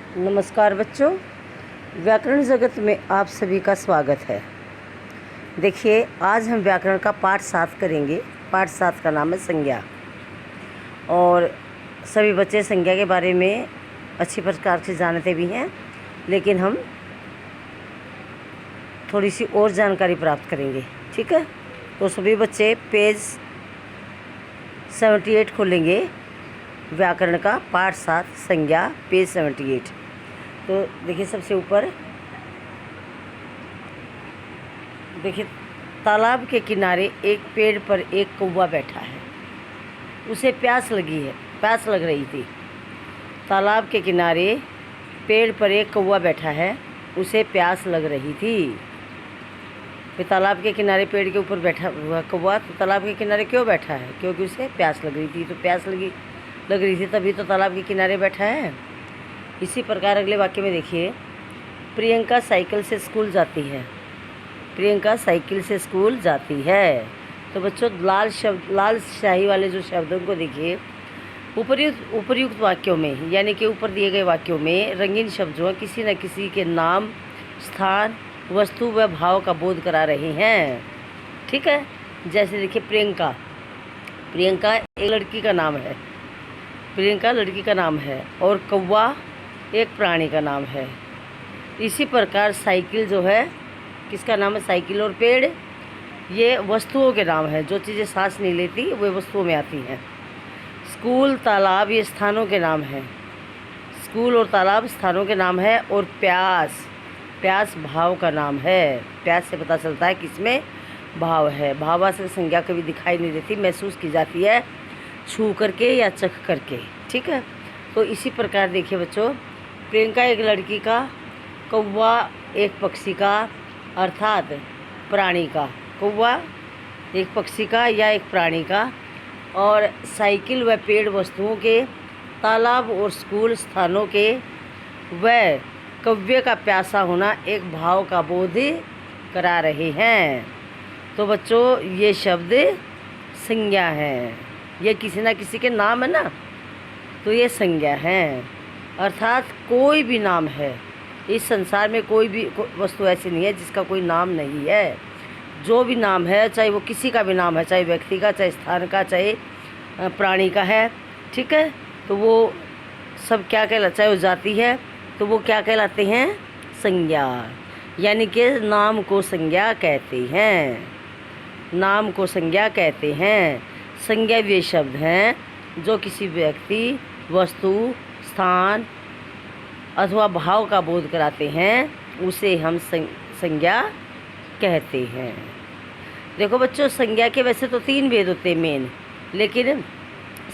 नमस्कार बच्चों, व्याकरण जगत में आप सभी का स्वागत है। देखिए, आज हम व्याकरण का पाठ 7 करेंगे। पाठ 7 का नाम है संज्ञा। और सभी बच्चे संज्ञा के बारे में अच्छी प्रकार से जानते भी हैं, लेकिन हम थोड़ी सी और जानकारी प्राप्त करेंगे। ठीक है, तो सभी बच्चे पेज 78 खोलेंगे। व्याकरण का पाठ 7 संज्ञा, पेज 78। तो देखिए, सबसे ऊपर देखिए, तालाब के किनारे एक पेड़ पर एक कौवा बैठा है। उसे प्यास लगी है, प्यास लग रही थी। तालाब के किनारे पेड़ पर एक कौवा बैठा है, उसे प्यास लग रही थी। फिर तालाब के किनारे पेड़ के ऊपर बैठा हुआ कौवा तो तालाब के किनारे क्यों बैठा है? क्योंकि उसे प्यास लग रही थी। तो प्यास लग रही थी तभी तो तालाब के किनारे बैठा है। इसी प्रकार अगले वाक्य में देखिए, प्रियंका साइकिल से स्कूल जाती है। प्रियंका साइकिल से स्कूल जाती है। तो बच्चों, लाल स्याही वाले जो शब्दों को देखिए, उपर्युक्त वाक्यों में यानी कि ऊपर दिए गए वाक्यों में रंगीन शब्दों किसी न किसी के नाम, स्थान, वस्तु व भाव का बोध करा रहे हैं। ठीक है, जैसे देखिए, प्रियंका एक लड़की का नाम है। प्रियंका लड़की का नाम है और कौवा एक प्राणी का नाम है। इसी प्रकार साइकिल जो है किसका नाम है? साइकिल। और पेड़ ये वस्तुओं के नाम है। जो चीज़ें सांस नहीं लेती वे वस्तुओं में आती हैं। स्कूल, तालाब ये स्थानों के नाम हैं। स्कूल और तालाब स्थानों के नाम है। और प्यास भाव का नाम है। प्यास से पता चलता है किसमें भाव है। भावात्मक संज्ञा कभी दिखाई नहीं देती, महसूस की जाती है छू करके या चख करके। ठीक है, तो इसी प्रकार देखिए बच्चों, प्रियंका एक लड़की का, कौवा एक पक्षी का, अर्थात प्राणी का। कौवा एक पक्षी का या एक प्राणी का, और साइकिल व पेड़ वस्तुओं के, तालाब और स्कूल स्थानों के, व कौवे का प्यासा होना एक भाव का बोध करा रहे हैं। तो बच्चों, ये शब्द संज्ञा है। ये किसी ना किसी के नाम है ना, तो ये संज्ञा है। अर्थात कोई भी नाम है। इस संसार में कोई भी वस्तु ऐसी नहीं है जिसका कोई नाम नहीं है। जो भी नाम है, चाहे वो किसी का भी नाम है, चाहे व्यक्ति का, चाहे स्थान का, चाहे प्राणी का है। ठीक है, तो वो सब क्या कहलाता, चाहे वो जाति है तो वो क्या कहलाते हैं? संज्ञा। यानी कि नाम को संज्ञा कहते हैं। नाम को संज्ञा कहते हैं। संज्ञा वे शब्द हैं जो किसी व्यक्ति, वस्तु, स्थान अथवा भाव का बोध कराते हैं, उसे हम संज्ञा कहते हैं। देखो बच्चों, संज्ञा के वैसे तो 3 भेद होते हैं मेन, लेकिन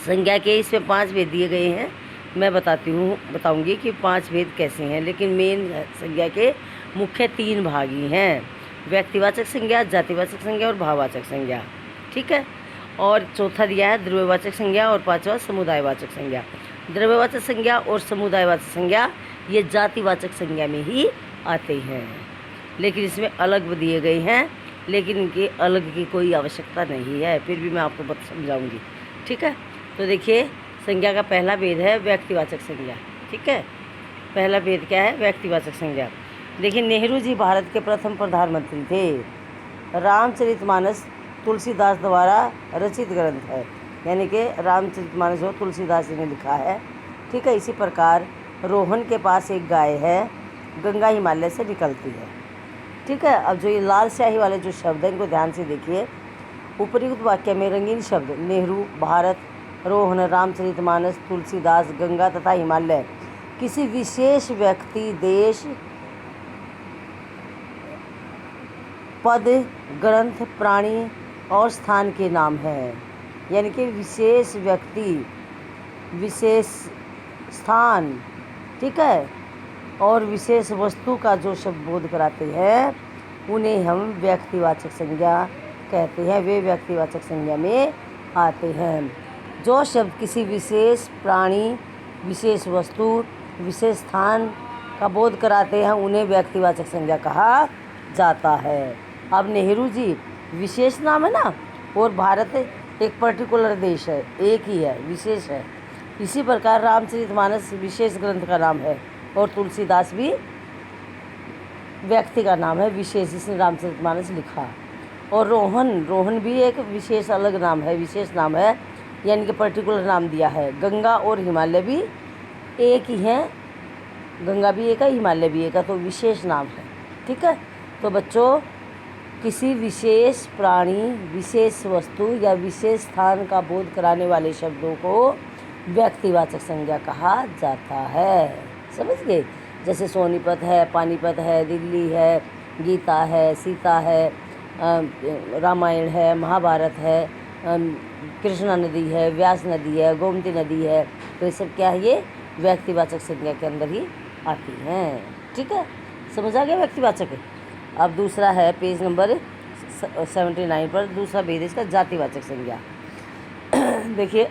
संज्ञा के इसमें 5 भेद दिए गए हैं। मैं बताऊंगी कि 5 भेद कैसे हैं, लेकिन मेन संज्ञा के मुख्य 3 भाग ही हैं: व्यक्तिवाचक संज्ञा, जातिवाचक संज्ञा और भाववाचक संज्ञा। ठीक है, और चौथा दिया है द्रव्यवाचक संज्ञा, और 5वां समुदायवाचक संज्ञा। द्रव्यवाचक संज्ञा और समुदायवाचक संज्ञा ये जातिवाचक संज्ञा में ही आते हैं, लेकिन इसमें अलग दिए गए हैं, लेकिन इनके अलग की कोई आवश्यकता नहीं है। फिर भी मैं आपको समझाऊंगी। ठीक है, तो देखिए, संज्ञा का पहला भेद है व्यक्तिवाचक संज्ञा। ठीक है, पहला भेद क्या है? व्यक्तिवाचक संज्ञा। देखिए, नेहरू जी भारत के प्रथम प्रधानमंत्री थे। रामचरितमानस तुलसीदास द्वारा रचित ग्रंथ है, यानी कि रामचरितमानस जो तुलसीदास जी ने लिखा है। ठीक है, इसी प्रकार रोहन के पास एक गाय है, गंगा हिमालय से निकलती है। ठीक है, अब जो ये लाल स्याही वाले जो शब्द हैं इनको ध्यान से देखिए। उपर्युक्त वाक्य में रंगीन शब्द नेहरू, भारत, रोहन, रामचरितमानस, तुलसीदास, गंगा तथा हिमालय किसी विशेष व्यक्ति, देश, पद, ग्रंथ, प्राणी और स्थान के नाम हैं। यानी कि विशेष व्यक्ति, विशेष स्थान, ठीक है, और विशेष वस्तु का जो शब्द बोध कराते हैं, उन्हें हम व्यक्तिवाचक संज्ञा कहते हैं। वे व्यक्तिवाचक संज्ञा में आते हैं। जो शब्द किसी विशेष प्राणी, विशेष वस्तु, विशेष स्थान का बोध कराते हैं, उन्हें व्यक्तिवाचक संज्ञा कहा जाता है। अब नेहरू जी विशेष नाम है ना, और भारत एक पर्टिकुलर देश है, एक ही है, विशेष है। इसी प्रकार रामचरितमानस विशेष ग्रंथ का नाम है, और तुलसीदास भी व्यक्ति का नाम है विशेष, जिसने रामचरितमानस लिखा। और रोहन भी एक विशेष अलग नाम है, विशेष नाम है, यानी कि पर्टिकुलर नाम दिया है। गंगा और हिमालय भी एक ही हैं, गंगा भी एक है, हिमालय भी एक है, तो विशेष नाम है। ठीक है। तो बच्चों, किसी विशेष प्राणी, विशेष वस्तु या विशेष स्थान का बोध कराने वाले शब्दों को व्यक्तिवाचक संज्ञा कहा जाता है। समझ गए? जैसे सोनीपत है, पानीपत है, दिल्ली है, गीता है, सीता है, रामायण है, महाभारत है, कृष्णा नदी है, व्यास नदी है, गोमती नदी है, तो ये सब क्या है? ये व्यक्तिवाचक संज्ञा के अंदर ही आती हैं। ठीक है, समझ आ गया व्यक्तिवाचक है। अब दूसरा है पेज नंबर 79 पर, दूसरा भेद इसका जातिवाचक संज्ञा। देखिए,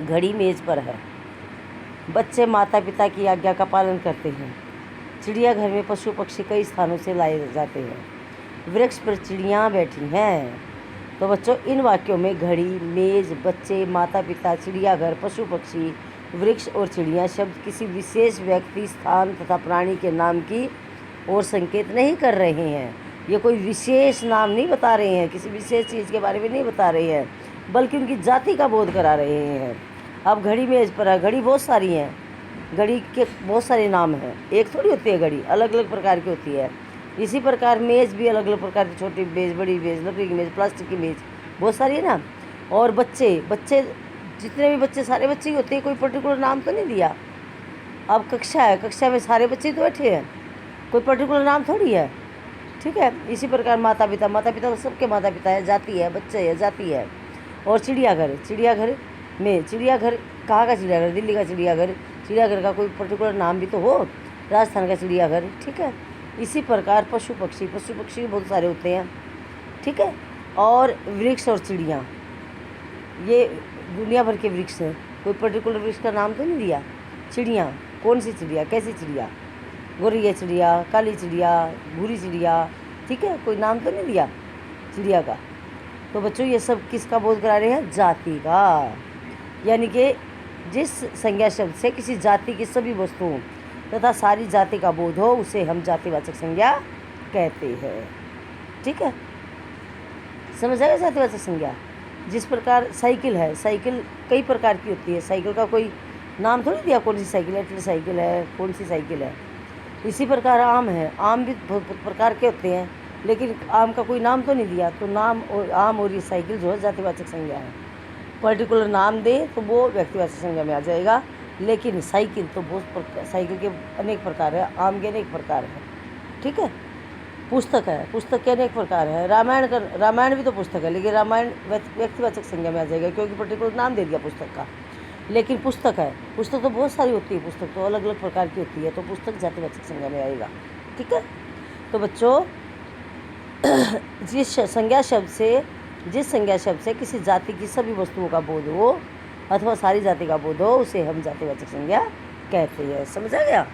घड़ी मेज पर है, बच्चे माता पिता की आज्ञा का पालन करते हैं, चिड़ियाघर में पशु पक्षी कई स्थानों से लाए जाते हैं, वृक्ष पर चिड़ियाँ बैठी हैं। तो बच्चों, इन वाक्यों में घड़ी, मेज, बच्चे, माता पिता, चिड़ियाघर, पशु पक्षी, वृक्ष और चिड़िया शब्द किसी विशेष व्यक्ति, स्थान तथा प्राणी के नाम की ओर संकेत नहीं कर रहे हैं। ये कोई विशेष नाम नहीं बता रहे हैं, किसी विशेष चीज़ के बारे में नहीं बता रहे हैं, बल्कि उनकी जाति का बोध करा रहे हैं। अब घड़ी मेज पर है, घड़ी बहुत सारी हैं, घड़ी के बहुत सारे नाम हैं, एक थोड़ी होती है घड़ी, अलग अलग प्रकार की होती है। इसी प्रकार मेज़ भी अलग अलग प्रकार की, छोटी मेज़, बड़ी मेज़, लकड़ी की मेज़, प्लास्टिक की मेज़, बहुत सारी है ना। और बच्चे जितने भी बच्चे, सारे बच्चे ही होते हैं, कोई पर्टिकुलर नाम तो नहीं दिया। अब कक्षा है, कक्षा में सारे बच्चे तो बैठे हैं, कोई पर्टिकुलर नाम थोड़ी है। ठीक है। इसी प्रकार माता पिता तो सबके माता पिता है, जाति है, बच्चे है, जाति है। और चिड़ियाघर में, चिड़ियाघर कहाँ का चिड़ियाघर? दिल्ली का चिड़ियाघर, चिड़ियाघर का कोई पर्टिकुलर नाम भी तो हो, राजस्थान का चिड़ियाघर। ठीक है। इसी प्रकार पशु पक्षी भी बहुत सारे होते हैं। ठीक है। और वृक्ष और चिड़ियाँ, ये दुनिया भर के वृक्ष हैं, कोई पर्टिकुलर वृक्ष का नाम तो नहीं दिया। चिड़ियाँ, कौन सी चिड़िया, कैसी चिड़िया? गोरिया चिड़िया, काली चिड़िया, भूरी चिड़िया। ठीक है, कोई नाम तो नहीं दिया चिड़िया का। तो बच्चों, ये सब किसका बोध करा रहे हैं? जाति का। यानी कि जिस संज्ञा शब्द से किसी जाति की सभी वस्तुओं तथा सारी जाति का बोध हो, उसे हम जातिवाचक संज्ञा कहते हैं। ठीक है, समझ आएगा? जातिवाचक संज्ञा। जिस प्रकार साइकिल है, साइकिल कई प्रकार की होती है, साइकिल का कोई नाम थोड़ी दिया, कौन सी साइकिल है, ट्री साइकिल है, कौन सी साइकिल है। इसी प्रकार आम है, आम भी बहुत प्रकार के होते हैं, लेकिन आम का कोई नाम तो नहीं दिया। तो नाम और आम और ये साइकिल जो है जातिवाचक संज्ञा है। पर्टिकुलर नाम दे तो वो व्यक्तिवाचक संज्ञा में आ जाएगा, लेकिन साइकिल तो साइकिल के अनेक प्रकार है, आम के अनेक प्रकार हैं। ठीक है। पुस्तक है, पुस्तक के अनेक प्रकार है। रामायण भी तो पुस्तक है, लेकिन रामायण व्यक्तिवाचक संज्ञा में आ जाएगा, क्योंकि पर्टिकुलर नाम दे दिया पुस्तक का। लेकिन पुस्तक है, पुस्तक तो बहुत सारी होती है, पुस्तक तो अलग अलग प्रकार की होती है, तो पुस्तक जातिवाचक संज्ञा में आएगा। ठीक है। तो बच्चों, जिस संज्ञा शब्द से किसी जाति की सभी वस्तुओं का बोध हो अथवा सारी जाति का बोध हो, उसे हम जातिवाचक संज्ञा कहते हैं। समझ आ गया?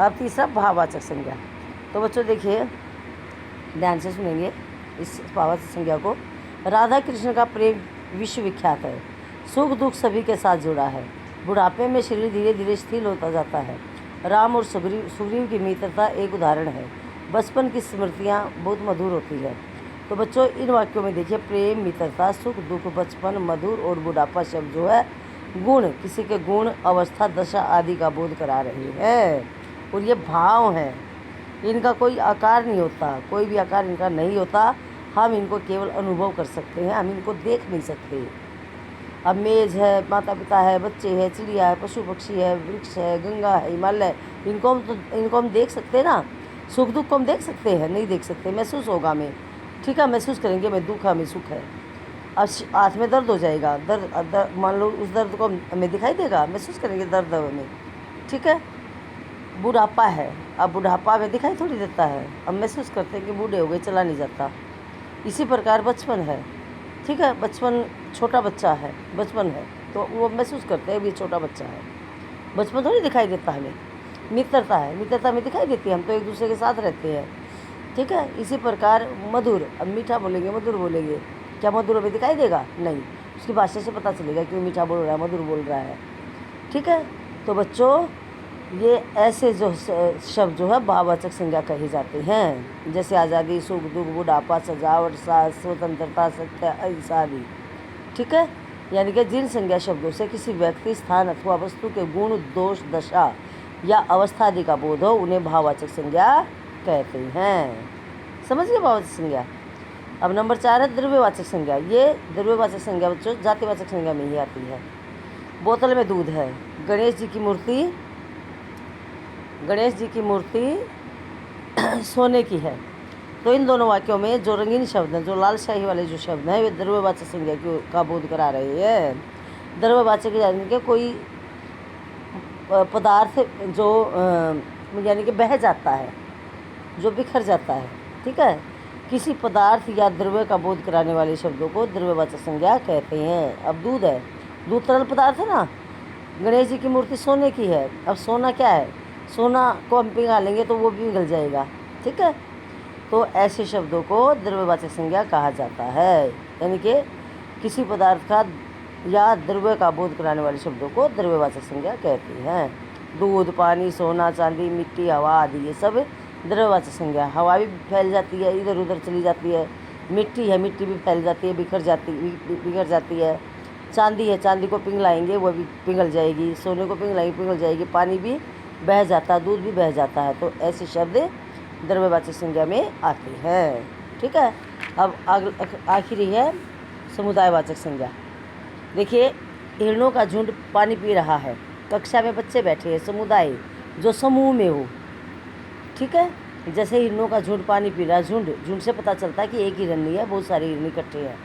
अब तीसरा भाववाचक संज्ञा। तो बच्चों देखिए, ध्यान से सुनेंगे इस भाववाचक संज्ञा को। राधा कृष्ण का प्रेम विश्वविख्यात है, सुख दुख सभी के साथ जुड़ा है, बुढ़ापे में शरीर धीरे धीरे शिथिल होता जाता है। राम और सुग्रीव की मित्रता एक उदाहरण है। बचपन की स्मृतियाँ बहुत मधुर होती है। तो बच्चों, इन वाक्यों में देखिए, प्रेम, मित्रता, सुख दुख, बचपन, मधुर और बुढ़ापा शब्द जो है गुण, किसी के गुण, अवस्था, दशा आदि का बोध करा रहे हैं। और ये भाव हैं, इनका कोई आकार नहीं होता, कोई भी आकार इनका नहीं होता। हम इनको केवल अनुभव कर सकते हैं, हम इनको देख नहीं सकते। अब मेज़ है, माता पिता है, बच्चे है, चिड़िया है, पशु पक्षी है, वृक्ष है, गंगा है, हिमालय, इनको हम देख सकते हैं ना। सुख दुख को हम देख सकते हैं? नहीं देख सकते, महसूस होगा हमें। ठीक है, महसूस करेंगे, मैं दुख है, हमें सुख है। अब हाथ में दर्द हो जाएगा, दर्द मान लो, उस दर्द को हमें दिखाई देगा, महसूस करेंगे दर्द हमें। ठीक है। बुढ़ापा है, अब बुढ़ापा में दिखाई थोड़ी देता है, अब महसूस करते हैं कि बूढ़े हो गए, चला नहीं जाता। इसी प्रकार बचपन है। ठीक है, बचपन, छोटा बच्चा है, बचपन है, तो वो महसूस करते हैं भी छोटा बच्चा है, बचपन थोड़ी दिखाई देता हमें। मित्रता है, मित्रता में दिखाई देती है, हम तो एक दूसरे के साथ रहते हैं। ठीक है। इसी प्रकार मधुर, अब मीठा बोलेंगे, मधुर बोलेंगे, क्या मधुर हमें दिखाई देगा? नहीं, उसकी भाषा से पता चलेगा कि वो मीठा बोल रहा है, मधुर बोल रहा है। ठीक है। तो बच्चों, ये ऐसे जो शब्द जो है भाववाचक संज्ञा कही जाती हैं, जैसे आज़ादी, सुख दुख, बुढ़ापा, सजावट, साहस, स्वतंत्रता, सत्य, अहिंसा आदि। ठीक है, यानी कि जिन संज्ञा शब्दों से किसी व्यक्ति, स्थान अथवा वस्तु के गुण, दोष, दशा या अवस्था आदि का बोध हो उन्हें भाववाचक संज्ञा कहते हैं। समझ गए भाववाचक संज्ञा। अब नंबर 4 है द्रव्यवाचक संज्ञा। ये द्रव्यवाचक संज्ञा बच्चों जातिवाचक संज्ञा में ही आती है। बोतल में दूध है, गणेश जी की मूर्ति सोने की है। तो इन दोनों वाक्यों में जो रंगीन शब्द हैं, जो लाल स्याही वाले जो शब्द हैं, वे द्रव्यवाचक संज्ञा का बोध करा रहे हैं। द्रव्यवाचक यानी कि कोई पदार्थ जो यानी कि बह जाता है, जो बिखर जाता है। ठीक है, किसी पदार्थ या द्रव्य का बोध कराने वाले शब्दों को द्रव्यवाचक संज्ञा कहते हैं। अब दूध है, दूध तरल पदार्थ है ना। गणेश जी की मूर्ति सोने की है। अब सोना क्या है, सोना को हम पिघला लेंगे तो वो भी पिघल जाएगा। ठीक है, तो ऐसे शब्दों को द्रव्यवाचक संज्ञा कहा जाता है, यानी कि किसी पदार्थ का या द्रव्य का बोध कराने वाले शब्दों को द्रव्यवाचक संज्ञा कहते हैं। दूध, पानी, सोना, चांदी, मिट्टी, हवा आदि ये सब द्रव्यवाचक संज्ञा। हवा भी फैल जाती है, इधर उधर चली जाती है। मिट्टी है, मिट्टी भी फैल जाती है, बिखर जाती है। चांदी है, चांदी को पिघलाएंगे वो भी पिघल जाएगी। सोने को पिघलाएंगे पिघल जाएगी। पानी भी बह जाता है, दूध भी बह जाता है। तो ऐसे शब्द द्रव्यवाचक संज्ञा में आते हैं। ठीक है, अब आखिरी है समुदायवाचक संज्ञा। देखिए, हिरणों का झुंड पानी पी रहा है, कक्षा में बच्चे बैठे हैं। समुदाय जो समूह में हो। ठीक है, जैसे हिरणों का झुंड पानी पी रहा है, झुंड से पता चलता है कि एक हिरन नहीं है, बहुत सारे हिरन इकट्ठे हैं।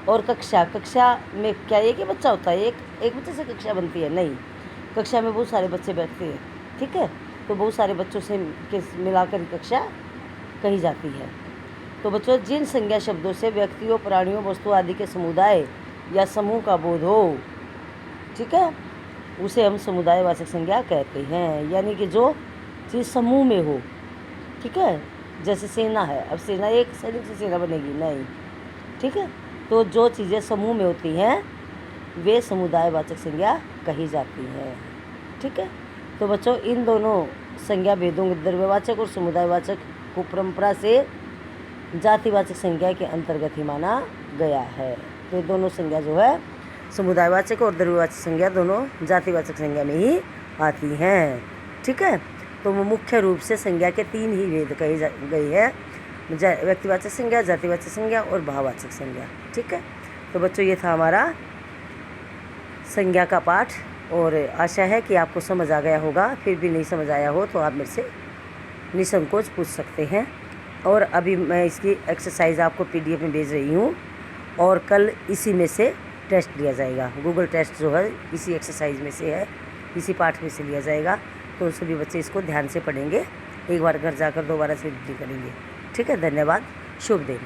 और कक्षा में क्या एक ही बच्चा होता है, एक बच्चे से कक्षा बनती है? नहीं, कक्षा में बहुत सारे बच्चे बैठते हैं। ठीक है, तो बहुत सारे बच्चों से मिलाकर कक्षा कही जाती है। तो बच्चों, जिन संज्ञा शब्दों से व्यक्तियों, प्राणियों, वस्तु आदि के समुदाय या समूह का बोध हो, ठीक है, उसे हम समुदायवाचक संज्ञा कहते हैं। यानी कि जो चीज़ समूह में हो। ठीक है, जैसे सेना है, अब सेना एक सैनिक से सेना बनेगी नहीं। ठीक है, तो जो चीज़ें समूह में होती हैं वे समुदायवाचक संज्ञा कही जाती हैं। ठीक है, तो बच्चों, इन दोनों संज्ञा भेदों द्रव्यवाचक और समुदायवाचक को परंपरा से जातिवाचक संज्ञा के अंतर्गत ही माना गया है। तो दोनों संज्ञा जो है समुदायवाचक और द्रव्यवाचक संज्ञा दोनों जातिवाचक संज्ञा में ही आती हैं। ठीक है, तो वो मुख्य रूप से संज्ञा के 3 ही भेद कही गई है, व्यक्तिवाचक संज्ञा, जातिवाचक संज्ञा और भाववाचक संज्ञा। ठीक है, तो बच्चों, ये था हमारा संज्ञा का पाठ और आशा है कि आपको समझ आ गया होगा। फिर भी नहीं समझ आया हो तो आप मेरे से निसंकोच पूछ सकते हैं। और अभी मैं इसकी एक्सरसाइज आपको PDF में भेज रही हूँ और कल इसी में से टेस्ट लिया जाएगा। गूगल टेस्ट जो है इसी एक्सरसाइज में से है, इसी पाठ में से लिया जाएगा। तो सभी बच्चे इसको ध्यान से पढ़ेंगे, एक बार घर जाकर दोबारा से रिपीट करेंगे। ठीक है, धन्यवाद, शुभ दिन।